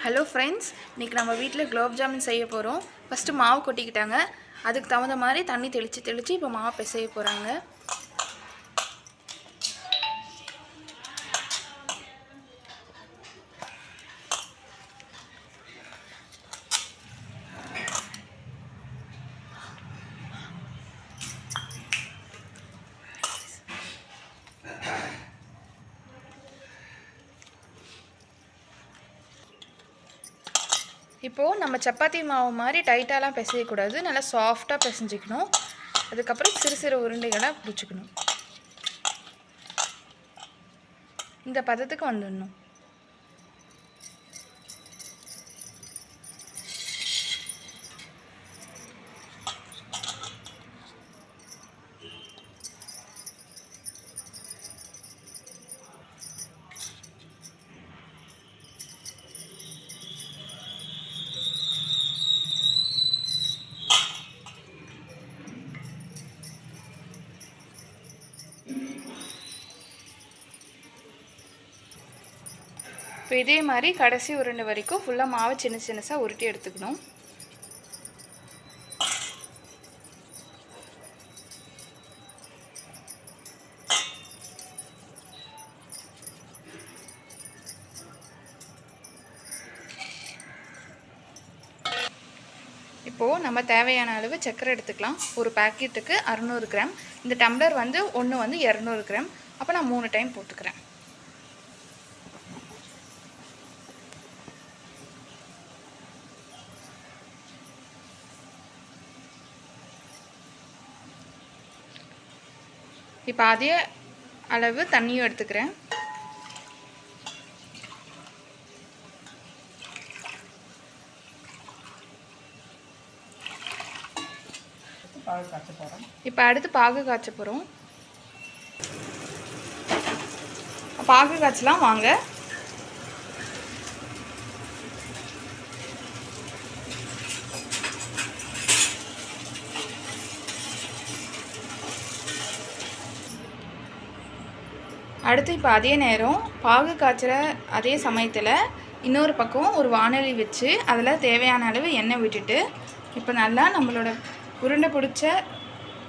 Hello friends, இன்றைக்கி நம்ம வீட்டில் குலோப் ஜாமுன் செய்ய போகிறோம். ஃபஸ்ட்டு மாவு கொட்டிக்கிட்டாங்க. அதுக்கு தகுந்த மாதிரி தண்ணி தெளித்து இப்போ மாவு பிசைய போகிறாங்க. இப்போது நம்ம சப்பாத்தி மாவு மாதிரி டைட்டாலாம் பிசையக்கூடாது, நல்லா சாஃப்டாக பிசைஞ்சிக்கணும். அதுக்கப்புறம் சிறு சிறு உருண்டைகளாக பிடிச்சிக்கணும். இந்த பதத்துக்கு வந்துடணும். இப்போ இதே மாதிரி கடைசி உருண்டை வரைக்கும் ஃபுல்லாக மாவு சின்ன சின்னசாக உருட்டி எடுத்துக்கணும். இப்போது நம்ம தேவையான அளவு சர்க்கரை எடுத்துக்கலாம். ஒரு பேக்கெட்டுக்கு 600 கிராம். இந்த டம்ளர் வந்து 200 கிராம். அப்போ நான் 3 டைம் போட்டுக்கிறேன். இப்போ அதே அளவு தண்ணியும் எடுத்துக்கிறேன். இப்போ அடுத்து பாகு காய்ச்ச போகிறோம். பாகு காய்ச்சலாம் வாங்க. அடுத்து இப்போ அதே நேரம் பாகு காய்ச்சல அதே சமயத்தில் இன்னொரு பக்கம் ஒரு வாணலி வச்சு அதில் தேவையான அளவு எண்ணெய் விட்டுட்டு இப்போ நல்லா நம்மளோட உருண்டை பிடிச்ச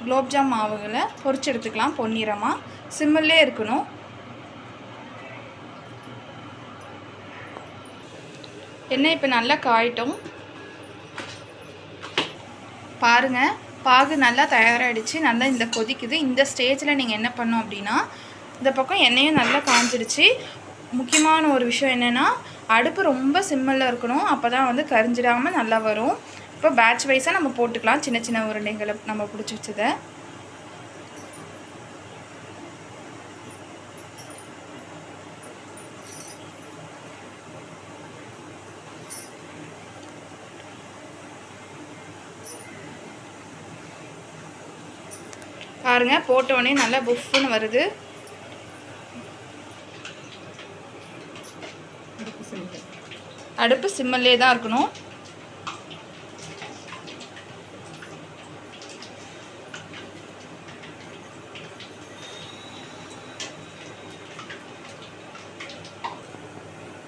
குலோப்ஜாம் மாவுகளை பொரிச்சு எடுத்துக்கலாம். பொன்னிறமாக சிம்மிலே இருக்கணும். எண்ணெய் இப்போ நல்லா காயிட்டும். பாருங்கள், பாகு நல்லா தயாராகிடுச்சு. நல்லா இந்த கொதிக்குது. இந்த ஸ்டேஜில் நீங்கள் என்ன பண்ணணும் அப்படின்னா, இந்த பக்கம் எண்ணெயும் நல்லா காஞ்சிடுச்சு. முக்கியமான ஒரு விஷயம் என்னென்னா, அடுப்பு ரொம்ப சிம்மில் இருக்கணும். அப்போ தான் வந்து கரிஞ்சிடாமல் நல்லா வரும். இப்போ பேட்ச் வைஸாக நம்ம போட்டுக்கலாம். சின்ன சின்ன உருண்டைகளை நம்ம பிடிச்சி வச்சதை பாருங்கள். போட்டோடனே நல்லா புஃப்னு வருது. அடுப்பு சிம்மிலே தான் இருக்கணும்.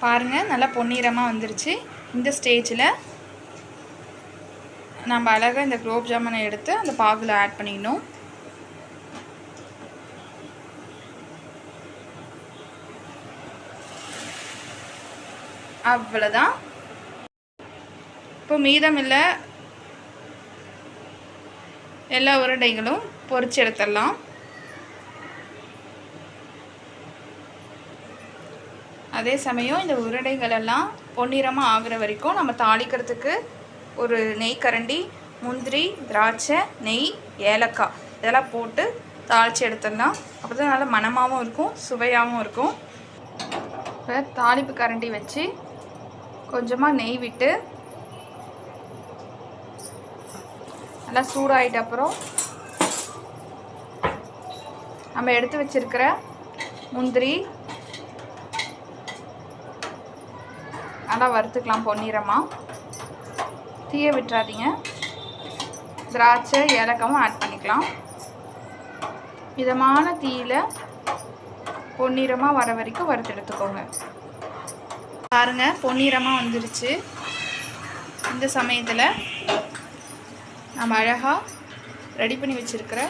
பாருங்கள், நல்லா பொன்னிறமாக வந்துருச்சு. இந்த ஸ்டேஜில் நம்ம அழகாக இந்த குலோப் ஜாமுனை எடுத்து அந்த பாகில் ஆட் பண்ணிக்கணும். அவ்வளோதான். இப்போ மீதமில்லை எல்லா உருண்டைகளும் பொரிச்சு எடுத்துடலாம். அதே சமயம் இந்த உருண்டைகளெல்லாம் பொன்னிறமாக ஆகிற வரைக்கும் நம்ம தாளிக்கிறதுக்கு ஒரு நெய் கரண்டி முந்திரி, திராட்சை, நெய், ஏலக்காய் இதெல்லாம் போட்டு தாளித்து எடுத்துடலாம். அப்போ தான் நல்லா மணமாகவும் இருக்கும், சுவையாகவும் இருக்கும். இப்போ தாளிப்பு கரண்டி வச்சு கொஞ்சமாக நெய் விட்டு நல்லா சூடாகிட்ட அப்புறம் நம்ம எடுத்து வச்சிருக்கிற முந்திரி நல்லா வறுத்துக்கலாம் பொன்னிறமாக. தீய விட்டுறாதீங்க. திராட்சை, ஏலக்காவும் ஆட் பண்ணிக்கலாம். மிதமான தீயில் பொன்னிறமாக வர வரைக்கும் வறுத்து எடுத்துக்கோங்க. பாருங்கள் பொன்னிறமாக வந்துருச்சு. இந்த சமயத்தில் நம்ம அழகாக ரெடி பண்ணி வச்சுருக்கிற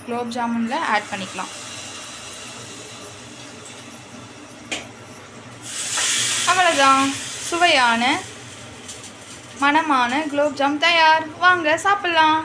குலோப் ஜாமுனில் ஆட் பண்ணிக்கலாம். அவ்வளோதான், சுவையான மணமான குலோப் ஜாம் தயார். வாங்க சாப்பிட்லாம்.